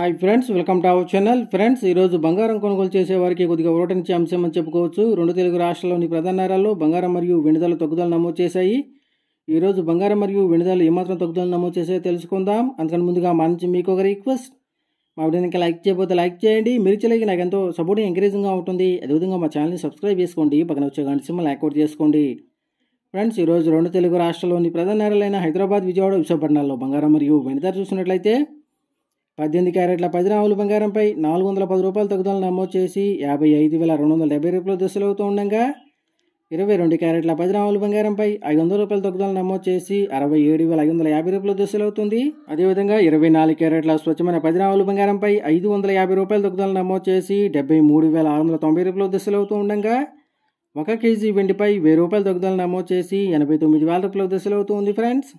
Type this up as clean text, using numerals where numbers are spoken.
Hi friends, welcome to our channel. Friends, ఈరోజు బంగారం కొనుగోలు చేసే వారికి కొద్దిగా ఊరటనిచ్చే అంశం అని చెప్పుకోవచ్చు. రెండు తెలుగు రాష్ట్రాల్లోని ప్రధాన నగరాల్లో బంగారం మరియు వెండి ధరలు తగ్గుదల నమోదు చేశాయి. ఈరోజు బంగారం మరియు వెండి ధరలు ఏమాత్రం తగ్గుదల నమోదు చేసాయో తెలుసుకుందాం. అందుకని ముందుగా మా నుంచి మీకు ఒక రిక్వెస్ట్, మా వీడియోని ఇంకా లైక్ చేయకపోతే లైక్ చేయండి. మీరు చేయలేక నాకు ఎంతో సపోర్టింగ్ ఎంకరేజింగ్గా ఉంటుంది. అదేవిధంగా మా ఛానల్ని సబ్స్క్రైబ్ చేసుకోండి, పక్కన వచ్చే గంట సింబల్ యాక్టివేట్ చేసుకోండి. ఫ్రెండ్స్, ఈరోజు రెండు తెలుగు రాష్ట్రాల్లోని ప్రధాన నగరాలైన హైదరాబాద్, విజయవాడ, విశాఖపట్నాల్లో బంగారం మరియు వెండి ధర చూసినట్లయితే 18 క్యారెట్ల 10 గ్రాముల బంగారంపై 410 రూపాయలు తగ్గుదల నమోదు చేసి 55,270 రూపాయలు దశలు అవుతూ ఉండగా, 22 క్యారెట్ల 10 గ్రాముల బంగారంపై 500 రూపాయలు తగ్గుదల నమోదు చేసి 67,550 రూపాయలు దశలు అవుతుంది. అదేవిధంగా 24 క్యారెట్ల స్వచ్ఛమైన 10 గ్రాముల బంగారంపై 550 రూపాయలు తగ్గుదల నమోదు చేసి 73,690 రూపాయలు దశలు అవుతూ ఉండగా, 1 కేజీ వెండిపై 1000 రూపాయలు తగ్గుదల నమోదు చేసి 89,000 రూపాయలు దశలు అవుతుంది. ఫ్రెండ్స్.